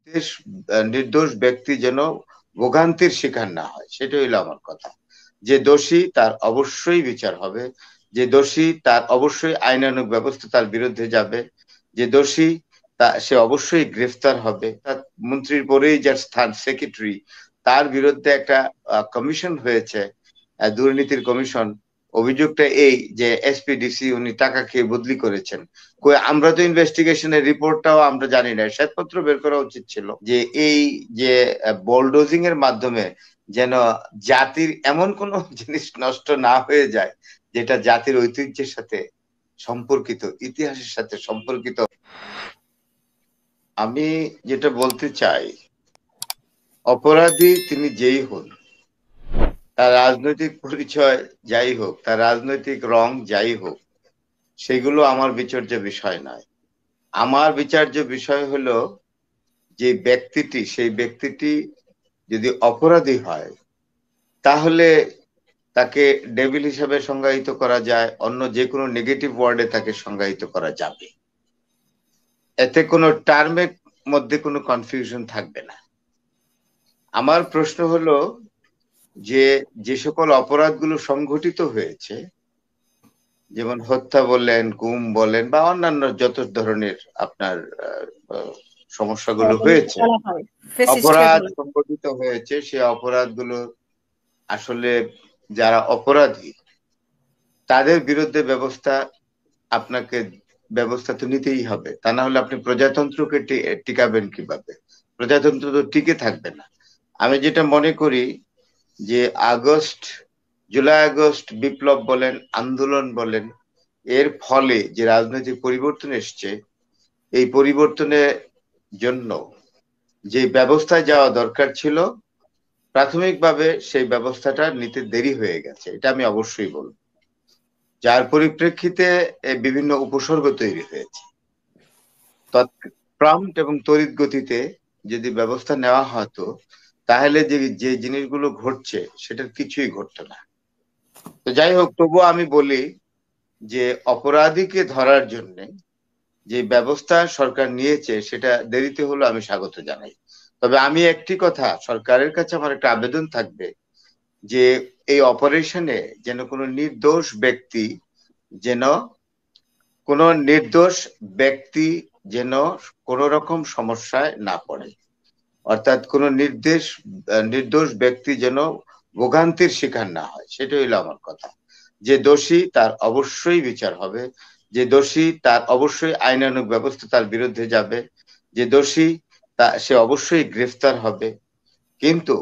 নির্দেশ নির্দোষ ব্যক্তি যেন ভোগান্তির শিকার না হয়, সেটা হইলো আমার কথা। যে দোষী তার অবশ্যই বিচার হবে, যে দোষী তার অবশ্যই আইনানুগ ব্যবস্থা তার বিরুদ্ধে যাবে, যে দোষী সে অবশ্যই গ্রেফতার হবে। তার মন্ত্রীর পরেই যার স্থান সেক্রেটারি, তার বিরুদ্ধে একটা কমিশন হয়েছে, দুর্নীতির কমিশন। অভিযোগটা এই যে এসপিডিসি উনি টাকা খেয়ে বদলি করেছেন। আমরা তো ইনভেস্টিগেশনের রিপোর্টটাও আমরা জানি না, শ্বেতপত্র বের করা উচিত ছিল যে এই যে বোলডোজিং এর মাধ্যমে যেন জাতির এমন কোন জিনিস নষ্ট না হয়ে যায় যেটা জাতির ঐতিহ্যের সাথে সম্পর্কিত, ইতিহাসের সাথে সম্পর্কিত। আমি যেটা বলতে চাই, অপরাধী তিনি যেই হন, তার রাজনৈতিক পরিচয় যাই হোক, তার রাজনৈতিক রং যাই হোক, সেগুলো আমার বিচার্য বিষয় নয়। আমার বিচার্য বিষয় হলো যে ব্যক্তিটি, সেই ব্যক্তিটি যদি অপরাধী হয় তাহলে তাকে ডেভিল হিসাবে সংজ্ঞায়িত করা যায়, অন্য যে কোনো নেগেটিভ ওয়ার্ডে তাকে সংজ্ঞায়িত করা যাবে। এতে কোনো টার্মের মধ্যে কোনো কনফিউশন থাকবে না। আমার প্রশ্ন হলো যে যে সকল অপরাধগুলো সংঘটিত হয়েছে, যেমন হত্যা বলেন, গুম বলেন বা অন্যান্য যত ধরনের আপনার সমস্যাগুলো হয়েছে, অপরাধ সংঘটিত হয়েছে, সে অপরাধগুলো আসলে যারা অপরাধী তাদের বিরুদ্ধে আপনাকে ব্যবস্থা তো নিতেই হবে। তা না হলে আপনি প্রজাতন্ত্রকে টিকাবেন কিভাবে? প্রজাতন্ত্র তো টিকে থাকবে না। আমি যেটা মনে করি যে জুলাই আগস্ট বিপ্লব বলেন, আন্দোলন বলেন, এর ফলে যে রাজনৈতিক পরিবর্তন এসছে, এই পরিবর্তনের জন্য যে ব্যবস্থায় যাওয়া দরকার ছিল, প্রাথমিকভাবে সেই ব্যবস্থাটা নিতে দেরি হয়ে গেছে, এটা আমি অবশ্যই বলবো। যার পরিপ্রেক্ষিতে বিভিন্ন উপসর্গ তৈরি হয়েছে। প্রম্পট এবং তড়িৎ গতিতে যদি ব্যবস্থা নেওয়া হতো তাহলে যে যে জিনিসগুলো ঘটছে সেটার কিছুই ঘটতো না। তো যাই হোক, তবুও আমি বলি যে অপরাধীকে ধরার জন্য যে ব্যবস্থা সরকার নিয়েছে সেটা দেরিতে হলো আমি স্বাগত জানাই। তবে আমি একটি কথা, সরকারের কাছে আমার একটা আবেদন থাকবে যে এই অপারেশনে যেন কোনো নির্দোষ ব্যক্তি যেন কোন রকম সমস্যায় না পড়ে, অর্থাৎ কোন নির্দোষ ব্যক্তি যেন ভোগান্তির শিকার না হয়, সেটা হইলো আমার কথা। যে দোষী তার অবশ্যই বিচার হবে, যে দোষী তার অবশ্যই আইনানুগ ব্যবস্থা তার বিরুদ্ধে যাবে, যে দোষী সে অবশ্যই গ্রেফতার হবে। কিন্তু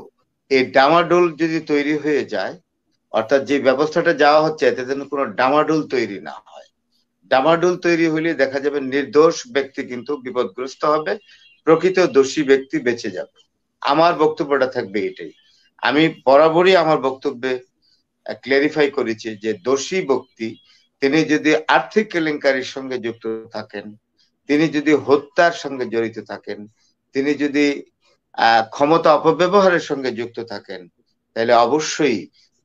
এই ডামাডোল যদি তৈরি হয়ে যায়, অর্থাৎ যে ব্যবস্থাটা যাওয়া হচ্ছে এতে যেন কোনো ডামাডোল তৈরি না হয়। ডামাডোল তৈরি হলে দেখা যাবে নির্দোষ ব্যক্তি কিন্তু বিপদগ্রস্ত হবে, প্রকৃত দোষী ব্যক্তি বেঁচে যাবে। আমার বক্তব্যটা থাকবে এটাই। আমি বরাবরই আমার বক্তব্যে ক্লেরিফাই করেছি যে দোষী ব্যক্তি তিনি যদি আর্থিক কেলেঙ্কারির সঙ্গে যুক্ত থাকেন, তিনি যদি হত্যার সঙ্গে জড়িত থাকেন, তিনি যদি ক্ষমতা অপব্যবহারের সঙ্গে যুক্ত থাকেন, তাহলে অবশ্যই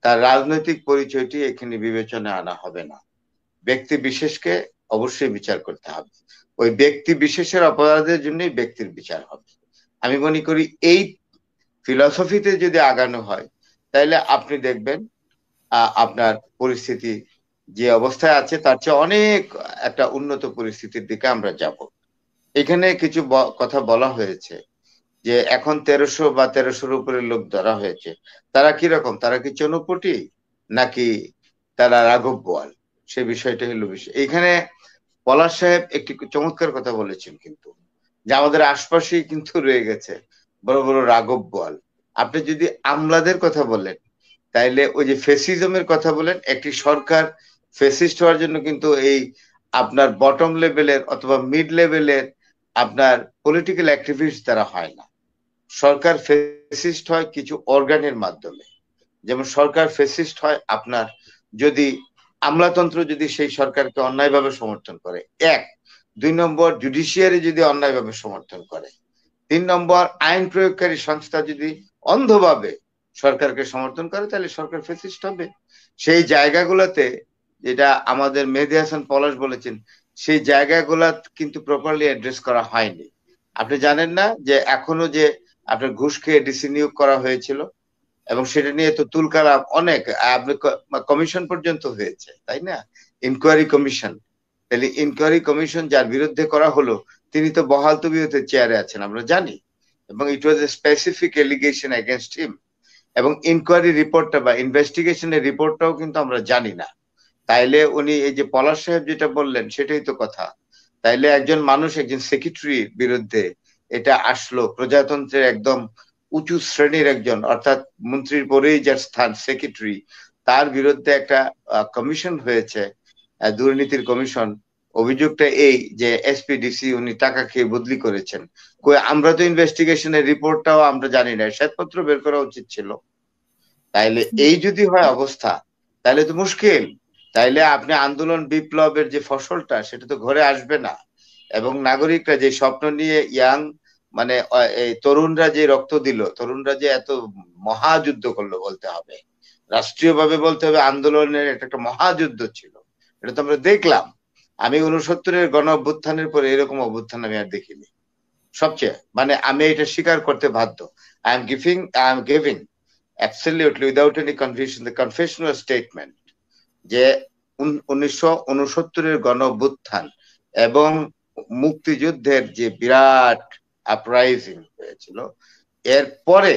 তার রাজনৈতিক পরিচয়টি এখানে বিবেচনায় আনা হবে না। ব্যক্তি বিশেষকে অবশ্যই বিচার করতে হবে। ওই ব্যক্তি বিশেষের অপরাধের জন্যই ব্যক্তির বিচার হবে। আমি মনে করি এই ফিলসফিতে যদি আগানো হয় তাহলে আপনি দেখবেন আপনার পরিস্থিতি যে অবস্থায় আছে তার চেয়ে অনেক একটা উন্নত পরিস্থিতির দিকে আমরা যাব। এখানে কিছু কথা বলা হয়েছে যে এখন 1300 বা 1300-র উপরে লোক ধরা হয়েছে, তারা কি রকম? তারা কি চনপটি নাকি তারা রাঘব বোয়াল? সে বিষয়টা হলো বিষয়। এখানে পলাশ সাহেব একটি চমৎকার কথা বলেছেন কিন্তু, যে আমাদের আশপাশেই কিন্তু রয়ে গেছে বড় বড় রাঘব বোয়াল। আপনি যদি আমলাদের কথা বলেন, তাইলে ওই যে ফেসিজমের কথা বলেন, একটি সরকার ফেসিস্ট হওয়ার জন্য কিন্তু এই আপনার বটম লেভেলের অথবা মিড লেভেলের আপনার পলিটিক্যাল অ্যাক্টিভিস্ট দ্বারা হয় না। সরকার ফেসিস্ট হয় কিছু অর্গানের মাধ্যমে। যেমন সরকার ফেসিস্ট হয় আপনার যদি আমলাতন্ত্র যদি সেই সরকারকে অন্যায়ভাবে সমর্থন করে, এক। 2 নম্বর, জুডিশিয়ারি যদি অন্যায়ভাবে সমর্থন করে। 3 নম্বর, আইন প্রয়োগকারী সংস্থা যদি অন্ধভাবে সরকারকে সমর্থন করে, তাহলে সরকার ফেসিস্ট হবে। সেই জায়গাগুলোতে, যেটা আমাদের মেহেদী হাসান পলাশ বলেছেন, সেই জায়গাগুলা কিন্তু প্রপারলি অ্যাড্রেস করা হয়নি। আপনি জানেন না যে এখনো যে আপনার ঘুষ খেয়ে ডিসি নিয়োগ করা হয়েছিল, এবং সেটা নিয়ে তো তুলকালাম অনেক, আপনি কমিশন পর্যন্ত হয়েছে, তাই না? Inquiry commission. তাহলে ইনকোয়ারি কমিশন যার বিরুদ্ধে করা হলো, তিনি তো বহাল তবিয়তে চেয়ারে আছেন, আমরা জানি। এবং it was a specific allegation against him. এবং ইনকোয়ারি রিপোর্টটা বা ইনভেস্টিগেশনের রিপোর্টটাও কিন্তু আমরা জানি না। তাইলে উনি এই যে পলাশ সাহেব যেটা বললেন সেটাই তো কথা। তাইলে একজন মানুষ, একজন সেক্রেটারির বিরুদ্ধে এটা আসলো, প্রজাতন্ত্রের একদম উঁচু শ্রেণীর একজন, অর্থাৎ মন্ত্রীর পরেই যার স্থান সেক্রেটারি, তার বিরুদ্ধে একটা কমিশন হয়েছে, দুর্নীতির কমিশন। অভিযোগটা এই যে এসপিডিসি উনি টাকা খেয়ে বদলি করেছেন। কই, আমরা তো ইনভেস্টিগেশনের রিপোর্টটাও আমরা জানি না, শ্বেতপত্র বের করা উচিত ছিল। তাইলে এই যদি হয় অবস্থা, তাহলে তো মুশকিল। তাইলে আপনি আন্দোলন বিপ্লবের যে ফসলটা সেটা তো ঘরে আসবে না। এবং নাগরিকরা যে স্বপ্ন নিয়ে মানে এই তরুণরা যে রক্ত দিল, তরুণরা যে এত মহাযুদ্ধ করলো বলতে হবে, রাষ্ট্রীয়ভাবে বলতে হবে, আন্দোলনের একটা মহাযুদ্ধ ছিল, এটা তো আমরা দেখলাম। আমি 69-এর গণ অভ্যুত্থানের পরে এরকম অভ্যুত্থান আমি আর দেখিনি। সবচেয়ে মানে আমি এটা স্বীকার করতে বাধ্য। I am giving absolutely without any confusion the confessional statement যে 1969-এর গণ অভ্যুত্থান এবং মুক্তিযুদ্ধের যে বিরাট আপরাইজিং হয়েছিল, এরপরে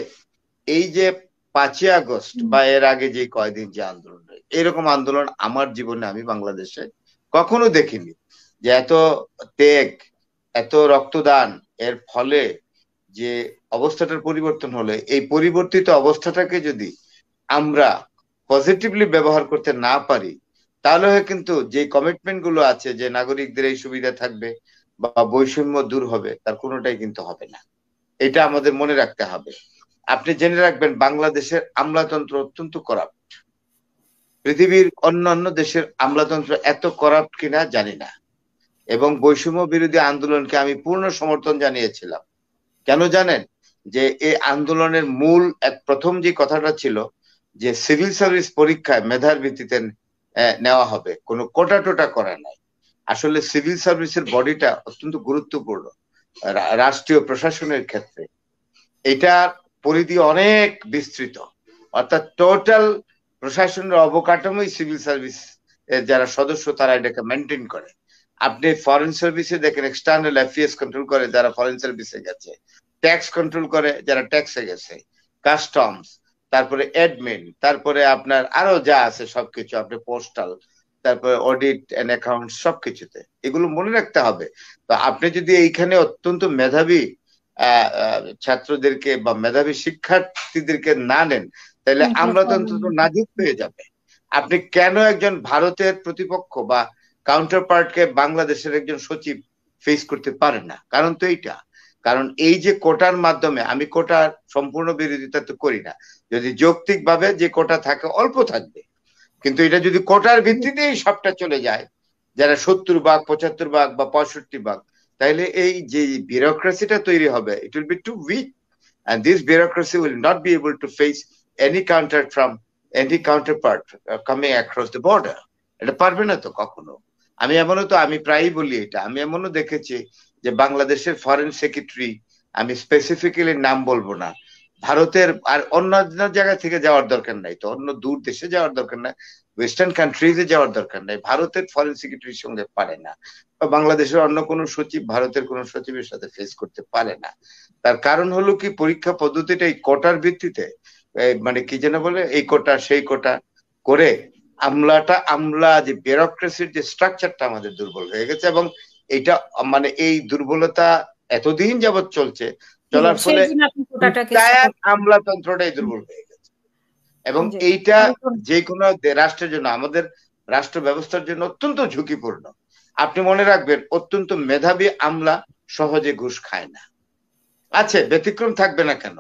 এই যে 5ই আগস্ট বা এর আগে যে কয়দিন যে আন্দোলন, এরকম আন্দোলন আমার জীবনে আমি বাংলাদেশে কখনো দেখিনি। যে এত ত্যাগ, এত রক্তদান, এর ফলে যে অবস্থাটার পরিবর্তন হলে, এই পরিবর্তিত অবস্থাটাকে যদি আমরা পজিটিভলি ব্যবহার করতে না পারি, তাহলে কিন্তু যে কমিটমেন্ট গুলো আছে যে নাগরিকদের এই সুবিধা থাকবে বা বৈষম্য দূর হবে, তার কোনোটাই কিন্তু হবে না। এটা আমাদের মনে রাখতে হবে। আপনি জেনে রাখবেন, বাংলাদেশের আমলাতন্ত্র অত্যন্ত করাপ্ট। পৃথিবীর অন্যান্য দেশের আমলাতন্ত্র এত করাপ্ট কিনা জানি না। এবং বৈষম্য বিরোধী আন্দোলনকে আমি পূর্ণ সমর্থন জানিয়েছিলাম। কেন জানেন? যে এই আন্দোলনের মূল প্রথম যে কথাটা ছিল যে সিভিল সার্ভিস পরীক্ষায় মেধার ভিত্তিতে নেওয়া হবে, কোনো কোটা টোটা করা নাই। আসলে সিভিল সার্ভিসের বডিটা অত্যন্ত গুরুত্বপূর্ণ রাষ্ট্রীয় প্রশাসনের ক্ষেত্রে। এটার পরিধি অনেক বিস্তৃত, অর্থাৎ টোটাল প্রশাসনের অবকাঠামোই সিভিল সার্ভিস যারা সদস্য তারা এটাকে মেনটেন করে। আপনি ফরেন সার্ভিসে দেখেন, এক্সটার্নাল অ্যাফেয়ার্স কন্ট্রোল করে যারা ফরেন সার্ভিসে গেছে, ট্যাক্স কন্ট্রোল করে যারা ট্যাক্সে গেছে, কাস্টমস, তারপরে অ্যাডমিন, তারপরে আপনার আরো যা আছে সবকিছু, আপনি পোস্টাল, তারপরে অডিট এন্ড অ্যাকাউন্ট, সবকিছুতে এগুলো মনে রাখতে হবে। তো আপনি যদি এইখানে অত্যন্ত মেধাবী ছাত্রদেরকে বা মেধাবী শিক্ষার্থীদেরকে না নেন, তাহলে আমলাতন্ত্র তো নাজুক হয়ে যাবে। আপনি কেন একজন ভারতের প্রতিপক্ষ বা কাউন্টার পার্টকে বাংলাদেশের একজন সচিব ফেস করতে পারেন না? কারণ তো এইটা, কারণ এই যে কোটার মাধ্যমে, আমি কোটার সম্পূর্ণ বিরোধিতা তো করি না, যদি যৌক্তিক ভাবে যে কোটা থাকে অল্প থাকবে, কিন্তু এটা যদি কোটার ভিত্তিতেই সবটা চলে যায়, যারা 70 ভাগ 75 ভাগ বা 65 ভাগ, তাহলে এই যে বিউরোক্রেসিটা তৈরি হবে, it will be too weak, and this bureaucracy will not be able to face any counter from any counterpart coming across the border. এটা পারবে না তো কখনো। আমি প্রায়ই বলি এটা, আমি এমনও দেখেছি যে বাংলাদেশের ফরেন সেক্রেটারি, আমি স্পেসিফিক্যালি নাম বলবো না, ভারতের আর অন্য জায়গা থেকে যাওয়ার দরকার নাই, তো অন্য দূর দেশে যাওয়ার দরকার নাই, ওয়েস্টার্ন কান্ট্রিজে যাওয়ার দরকার নাই, ভারতের ফরেন সেক্রেটারির সঙ্গে পারে না, বা বাংলাদেশের অন্য কোনো সচিব ভারতের কোনো সচিবের সাথে ফেস করতে পারে না। তার কারণ হলো কি, পরীক্ষা পদ্ধতিটা এই কোটার ভিত্তিতে, মানে কি যেন বলে, এই কোটা সেই কোটা করে আমলা যে ব্যুরোক্রেসির যে স্ট্রাকচারটা আমাদের দুর্বল হয়ে গেছে, এবং এটা মানে এই দুর্বলতা এতদিন যাবৎ চলছে, চলার ফলে আমলাতন্ত্রটাই দুর্বল হয়ে গেছে। এবং এইটা যে কোনো রাষ্ট্রের জন্য, আমাদের রাষ্ট্র ব্যবস্থার জন্য অত্যন্ত ঝুঁকিপূর্ণ। আপনি মনে রাখবেন, অত্যন্ত মেধাবী আমলা সহজে ঘুষ খায় না। আছে, ব্যতিক্রম থাকবে না কেন,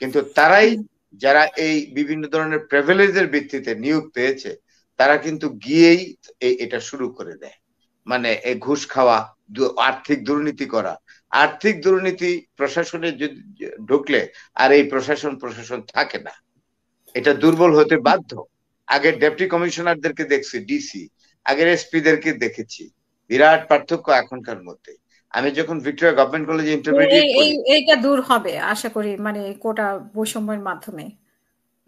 কিন্তু তারাই যারা এই বিভিন্ন ধরনের প্রিভিলেজের ভিত্তিতে নিয়োগ পেয়েছে, তারা কিন্তু গিয়েই এটা শুরু করে দেয়, মানে এই ঘুষ খাওয়া, আর্থিক দুর্নীতি করা। আর্থিক দুর্নীতি প্রশাসনে ঢুকলে আর এই প্রশাসন থাকে না, এটা দুর্বল হতে বাধ্য। আগের ডেপুটি কমিশনারদেরকে দেখছি, ডিসি, আগের এসপি দেরকে দেখেছি, বিরাট পার্থক্য এখনকার মধ্যে। আমি যখন ভিক্টোরিয়া গভর্নমেন্ট কলেজে ইন্টারমিডিয়েট করি, এইটা দূর হবে আশা করি, মানে কোটা বৈষম্যের মাধ্যমে।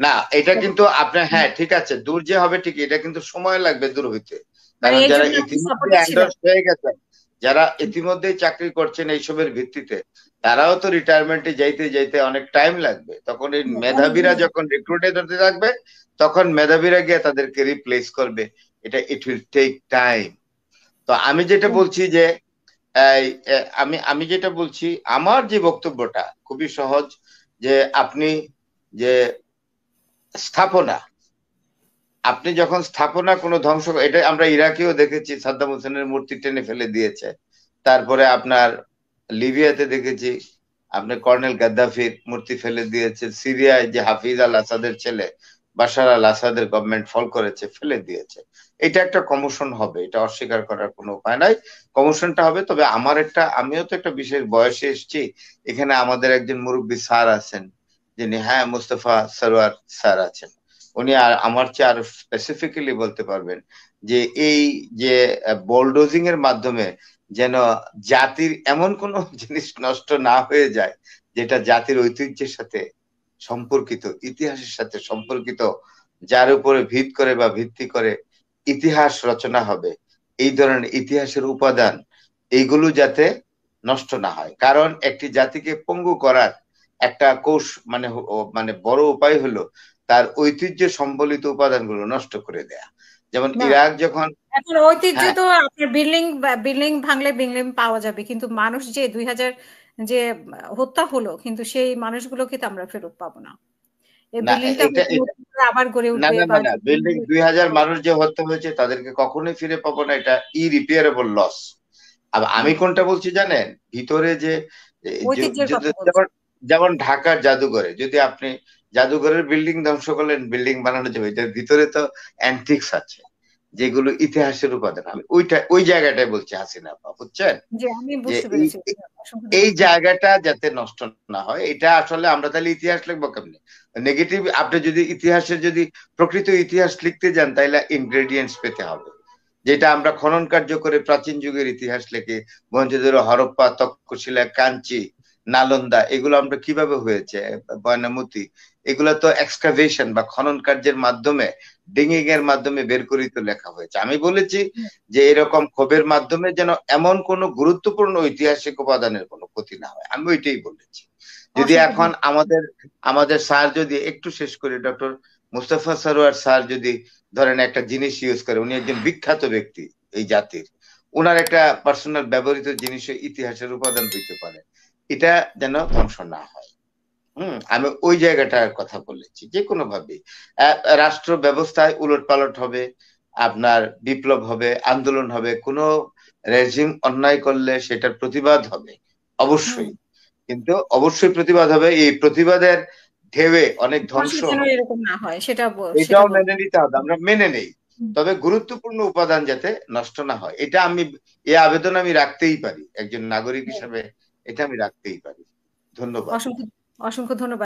না এটা কিন্তু আপনার, হ্যাঁ ঠিক আছে, দূর যে হবে ঠিক, এটা কিন্তু সময় লাগবে দূর হইতে। মানে কারণ এই যারা জন্য আপনি ইতিমধ্যে সাপোর্টিভ ছিলেন। এন্ডোর্স হয়ে গেছেন, যারা ইতিমধ্যেই চাকরি করছেন এইসবের ভিত্তিতে, তারাও তো রিটায়ারমেন্টে যাইতে যাইতে অনেক টাইম লাগবে। তখন এই অনেক মেধাবীরা যখন রিক্রুটেড হতে থাকবে, তখন মেধাবীরা গিয়ে তাদেরকে রিপ্লেস করবে। এটা ইট উইল টেক টাইম। তো আমি যেটা বলছি যে এই, আমি আমি যেটা বলছি, আমার যে বক্তব্যটা খুবই সহজ, যে আপনি যে স্থাপনা, আপনি যখন স্থাপনা কোনো ধ্বংস, এটা আমরা ইরাকেও দেখেছি, সাদ্দাম হোসেনের মূর্তি টেনে ফেলে দিয়েছে। তারপরে আপনার লিবিয়াতে দেখেছি, আপনি কর্নেল গাদ্দাফির মূর্তি ফেলে দিয়েছে। সিরিয়ায় যে হাফিজ আল আসাদের ছেলে বাশার আল আসাদের গভর্নমেন্ট ফল করেছে, ফেলে দিয়েছে। এটা একটা কমোশন হবে, এটা অস্বীকার করার কোনো উপায় নাই, কমোশনটা হবে। তবে আমিও তো একটা বিশেষ বয়সে এসেছি। এখানে আমাদের একজন মুরব্বী স্যার আছেন, যিনি, হ্যাঁ, মুস্তফা সরোয়ার স্যার আছেন। উনি আর আমার চেয়ে আরো স্পেসিফিক্যালি বলতে পারবেন যে এই যে বোলডোজিং এর মাধ্যমে যেন জাতির এমন কোন জিনিস নষ্ট না হয়ে যায় যেটা জাতির ঐতিহ্যের সাথে সম্পর্কিত, ইতিহাসের সাথে সম্পর্কিত, যার উপরে ভিত করে বা ভিত্তি করে ইতিহাস রচনা হবে, এই ধরনের ইতিহাসের উপাদান, এইগুলো যাতে নষ্ট না হয়। কারণ একটি জাতিকে পঙ্গু করার একটা মানে মানে বড় উপায় হলো তার ঐতিহ্য সম্বলিত উপাদানগুলো নষ্ট করে দেয়া। যেমন না, ইরাক যখন, এখন ঐতিহ্য হ্যাঁ, তো আপনার বিল্ডিং, বিল্ডিং ভাঙলে বিল্ডিং পাওয়া যাবে, কিন্তু মানুষ যে 2000 যে হত্যা হলো, কিন্তু সেই মানুষগুলোকে তো আমরা ফেরত পাবো না। এই না বিল্ডিংটা এটা এটা নতুন করে আবার গড়ে না উঠবে না বা না না, বিল্ডিং 2000 মানুষ যে হত্যা হয়েছে তাদেরকে কখনোই ফিরে পাবো না, এটা ইরিপেয়ারেবল লস। আর আমি কোনটা বলছি জানেন, ভিতরে যে ঐতিহ্যের কথা বলছি। যেমন, যেমন ঢাকার জাদুঘরে যদি আপনি জাদুঘরের বিল্ডিং ধ্বংস করলেন, বিল্ডিং বানানো যাবে, এটার ভিতরে তো অ্যান্টিক্স আছে, যেগুলো ইতিহাসের উপাদান। আমি ওই জায়গাটাই বলছি হাসিনা আপা, বুঝছেন? যে আমি যে বুঝতে এই পেরেছি। অসংখ্য এই ধন্যবাদ। জায়গাটা যাতে নষ্ট না হয়, এটা আসলে আমরা তাহলে ইতিহাস লিখবো কেমনে? নেগেটিভ, আপনি যদি ইতিহাসের যদি প্রকৃত ইতিহাস লিখতে যান, তাহলে ইনগ্রেডিয়েন্টস পেতে হবে, যেটা আমরা খনন কার্য করে প্রাচীন যুগের ইতিহাস লিখে মহেঞ্জোদারো, হরপ্পা, তক্ষশিলা, কাঞ্চি, নালন্দা, এগুলো আমরা কিভাবে হয়েছে, বয়নামতি, এগুলো তো এক্সকাভেশন বা খনন কার্যের মাধ্যমে, ডিঙ্গিং এর মাধ্যমে বের করেই তো লেখা হয়েছে। আমি বলেছি যে এরকম ক্ষোভের মাধ্যমে যেন এমন কোন গুরুত্বপূর্ণ ঐতিহাসিক উপাদানের কোনো ক্ষতি না হয়, আমি ওইটাই বলেছি। যদি অসংখ্য এখন ধন্যবাদ। আমাদের আমাদের স্যার যদি একটু শেষ করে, ডক্টর মুস্তফা সরোয়ার স্যার যদি ধরেন একটা জিনিস ইউজ করে, উনি একজন বিখ্যাত ব্যক্তি এই জাতির, ওনার একটা পার্সোনাল ব্যবহৃত জিনিস ইতিহাসের উপাদান হইতে পারে, এটা যেন ধ্বংস না হয়। আমি ওই জায়গাটার কথা বলেছি। যে কোনো ভাবে রাষ্ট্র ব্যবস্থায় উলট পালট হবে, আপনার বিপ্লব হবে, আন্দোলন হবে, কোনো রেজিম অন্যায় করলে সেটার প্রতিবাদ হবে হুম। অবশ্যই। কিন্তু অবশ্যই প্রতিবাদ হবে, এই প্রতিবাদের ঢেউয়ে অনেক ধ্বংস পাশে যেন হবে, এরকম না হয় সেটা সেটা এটাও বলবো। মেনে নিতে হবে, আমরা মেনে নেই। হুম। তবে গুরুত্বপূর্ণ উপাদান যাতে নষ্ট না হয়, এটা আমি, এই আবেদন আমি রাখতেই পারি একজন নাগরিক হুম। হিসেবে, এটা আমি রাখতেই পারি। ধন্যবাদ। অসংখ্য অসংখ্য ধন্যবাদ।